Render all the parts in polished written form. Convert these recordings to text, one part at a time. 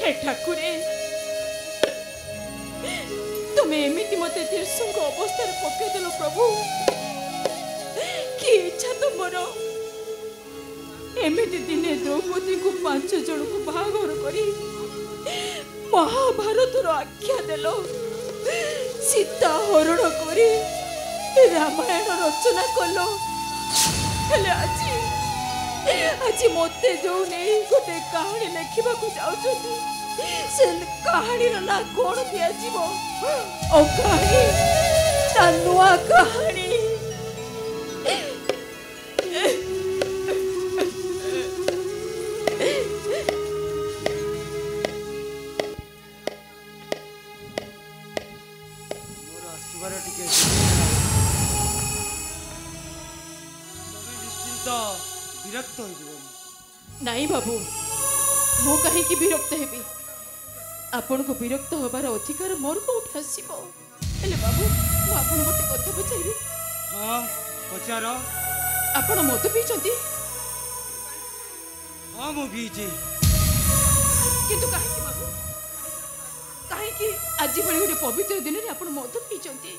हे ठाकुरे तुम्हें एमती मत तीर्षक अवस्था पकईदेल प्रभु कि इच्छा तुमर एमती दिने द्रौपदी को 5 जन को बाहाघर करी महाभारत आख्या देल सीता हरण करी रामायण रचना कल आज मते जो नहीं गोटे कहानी लिखा जाऊँ से कहानी ना कौन दिज्व कहानी नुआ कहानी विरक्त नाई बाबू मु कहीं विरक्त हेबी आपण को विरक्त होबार अधिकार मोर को आसब हेले बाबू मु आपन गोटे कथा पचारि हां पचार आपण मद पीचंती हां मु पीची किंतु काहे कि बाबू काहे कि आज भली गोटे पवित्र दिन रे आपण मद पीचंती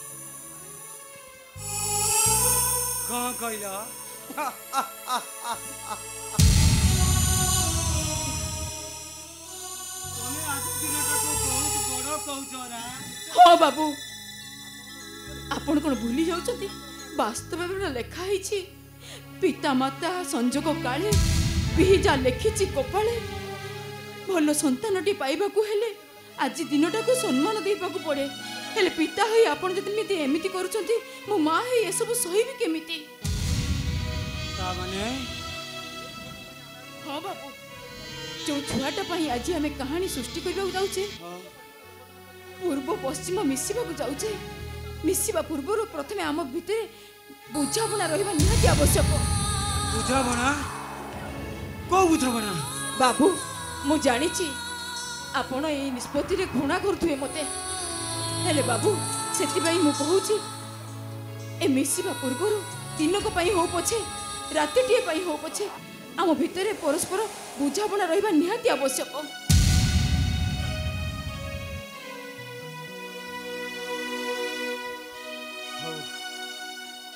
का कहला हाँ बाबू आपण कौन भूली जाउछंती वास्तव में लेखा है पिता माता संजोग काले बिहिजा लिखी कपाले भल संतानटी पाइबाकू हेले आज दिनटा को सम्मान देबाकू पड़े हेले पिता होई आपण जति एमिति करूछंती मो मां हे ए सब सहीबी केमिति माने हाँ बाबू जो छुआटा आज आम कहानी सृष्टि करने जाऊे पूर्व पश्चिम मिसवा जाऊे मिसवा पूर्व प्रथम आम भितर बुझाणा रहा निहाती आवश्यक बुझाणा को बुझाणा बाबू मु जानी आपण ये निष्पत्ति रे घृणा करुवे मते हेले बाबू से कहूँ ए मिसवा पूर्व दिनक हो पछे रातिटे हो पछे आम भितर परस्पर बुझाणा रहा निहाती आवश्यक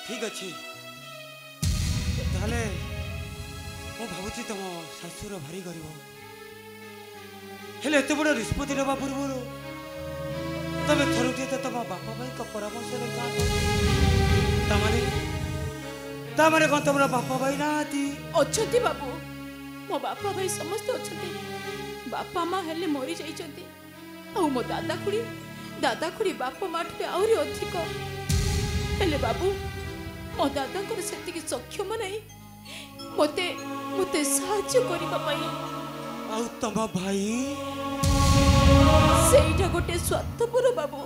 ठीक अच्छे ताले मु भावुची तुम शाशुर भारी गरीब हेले एते बड़ निष्पत्ति नवा पूर्व तबे थरुटे तो तुम बापा भाई का परामर्श तामाने कौन तुम बापा भाई ना अच्छी बाबू मो बापा भाई समस्त अच्छे बापा माँ हेले मरी जाइछंती आ मो दादा खुड़ी बापा माँ ठे आहरी अधिक हेले बाबू मो दादा से सक्षम नहीं मते मते साहाय्य करबा पई आ तम भाई सेटा गोटे स्वार्थपर बाबू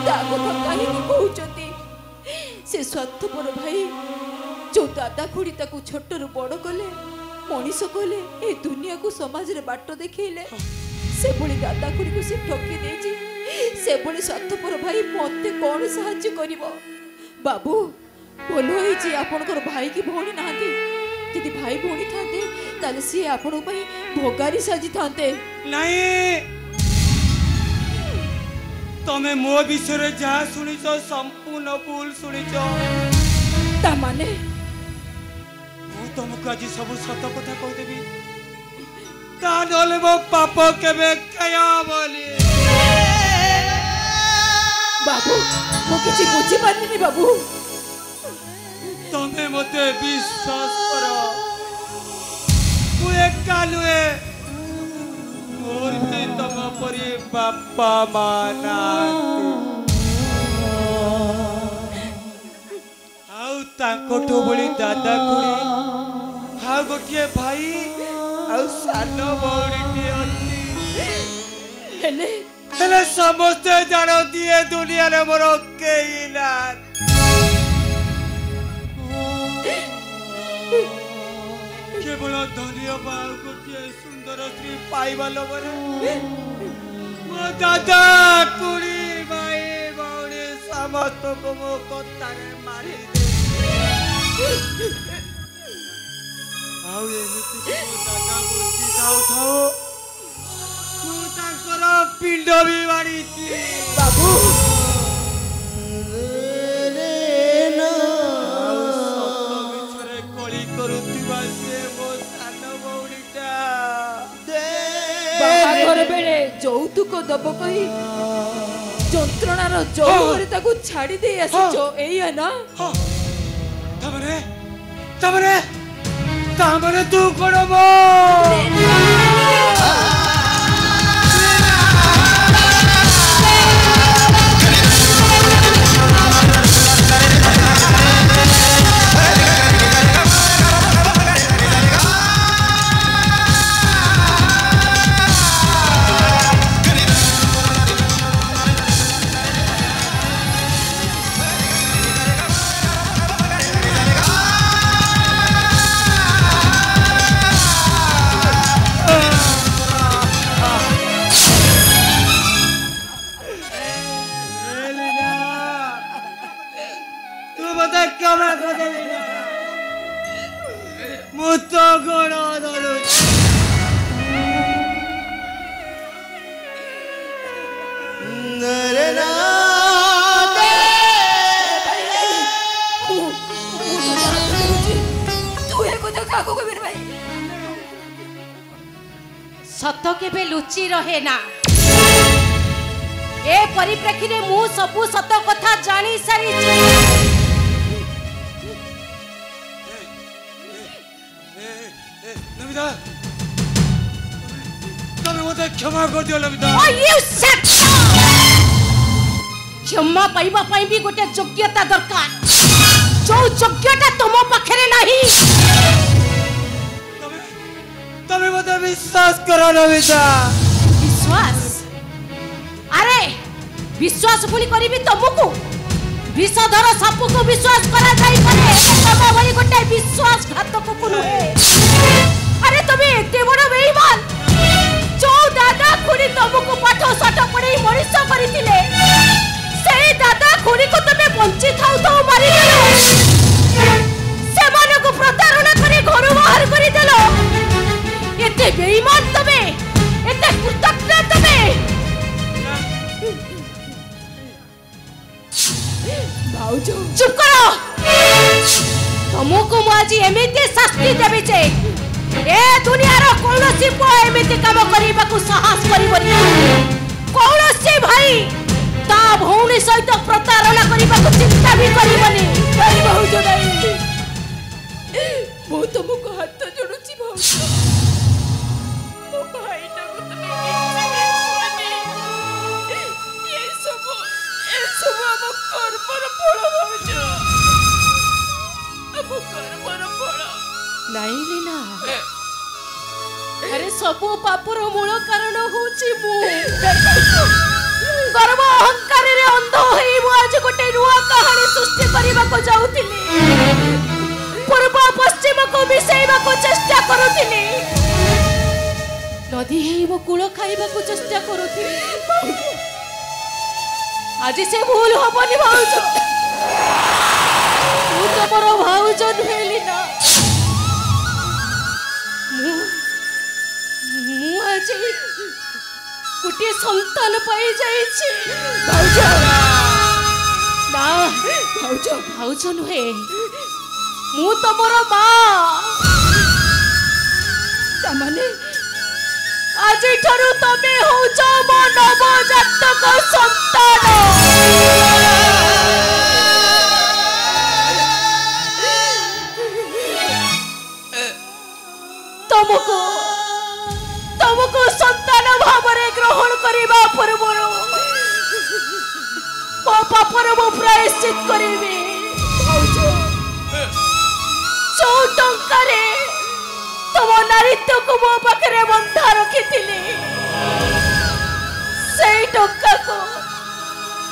दाग तो कहीं कहउचंती से स्वार्थपर भाई जो दादा खुड़ी ताकू छोटरू बड़ कले मनीष कले ए दुनिया को समाज रे बाट देखैले से भली दादा खुड़ी को से ठकी देजी से भली स्वार्थपर भाई मते कोन सहाय्य करिवो बाबू बोलो होई आपनकर भाई की भौणी नाहती यदि भाई भौणी थाते ताले सी आपन पई भोगारी साजी थाते नहीं तमे मो विषय जहाँ सुनिच संपूर्ण भूल सुनिच ता माने तुमको आज सब सत कथा कहदेवी ता नले मो पाप केबे कया बोली बाबू मो किछि बुझी पारनी बाबू तमे मते विश्वास करो मु एका नुए मोर भी तम परी बापा माना आउ ताकोटो बोली दादा खुड़ी हाँ गोटे भाई आउ सान बौड़ी हेले समस्ते जानती है दुनिया रे मोर केही ना केवल धन्यवाद गोटे सुंदर स्त्री पाइबा लोभरे मो दादा कुड़ी भाई बौड़ी समस्त को मो कतारे मारी आउ एमिति को दादा बोलती थाओ थाओ मो ବି ମାରିଛି ବାବୁ ଆଉ ସତ ମିଛରେ କଳି କରୁଥିବା ସେ ମୋ ସାନ ଭଉଣୀଟା ବାହାଘର ବେଳେ ଯୌତୁକ ଦବ କହି ଯନ୍ତ୍ରଣାର ଜୋରରେ ତାକୁ ଛାଡ଼ି ଦେଇ ଆସିଛ ଏଇଆ ନା ତାମାନେ ତୁ କଣ ମୋ सत केबे लुचि रहे ना ए परिप्रेक्षी रे मु सबु सत कथा जानी सारी नमिता तमे मते क्षमा कर दियो नमिता क्षमा पाइबा पाई भी गोटे योग्यता दरकार जो योग्यता तुम पाखरे नहीं तमे मते विश्वास करो नमिता विश्वास अरे विश्वास पुणी करी तुमको विषधर साप को विश्वास करा जाई पारे तम भली गोटे विश्वासघातक को नुहे अरे तुम एते बड़ बेईमान जो दादा खुनी तुमको पाठ साठ पढ़े मनीष करथिले सेई दादा खुनी को तुम बंची थाउ तो मारी देलो से मन को प्रतारणा करे घर बाहर करी देलो एते बेईमान तुमे एते कृतज्ञ तुमे भाउजो चुप करो तुमको मु आज एमिति शास्ति देबी जे ए दुनियार कौनसी पुआ एमिति काम करिबा को साहस करिबनी कौनसी भाई ता भौणी सहित प्रतारणा करिबा को चिंता भी करिबनी भाई भाउजो नहीं वो तुमको हाथ जोड़ुची भाउजो वो भाई ना को तुम्हें ये सब हम कर्मर फल भाउजो अब कर्मर फल नहीं लीना अरे सब पापर मूल कारण होची मु गर्व अहंकार रे अंध होई मु आज गोटे नुआ कहानी सृष्टि करबा को जाउतिली पूर्व पश्चिम को मिसेइबा को चेष्टा करूतिली नदी हेई मो कुळ खाइबा को चेष्टा करूतिली आज से भूल हबनी भाउजो तू तो मोर भाउजो नुहेली ना मु आज गोटे संतान पाई जाइछि भाउजो ना भाउजो भाउजो नुहे मु तमर मां तमाने आज ठारू तमे होछ मो नवजातक संतान तुमको संतान भावरे ग्रहण करिबा पूर्वरो मो पापर मो प्रायश्चित करिबे भाउजो जो टंकारे तुम नारित्व को मो पाखरे बंधा रखिथिली सेई टंका को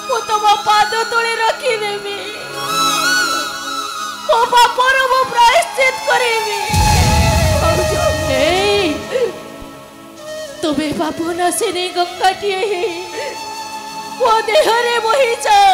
मु तुम पाद तले रखी देबी मो पापर मो प्रायश्चित करिबी तुम्हें बाबू ना से गंगा टीए मो देहरे बही जा।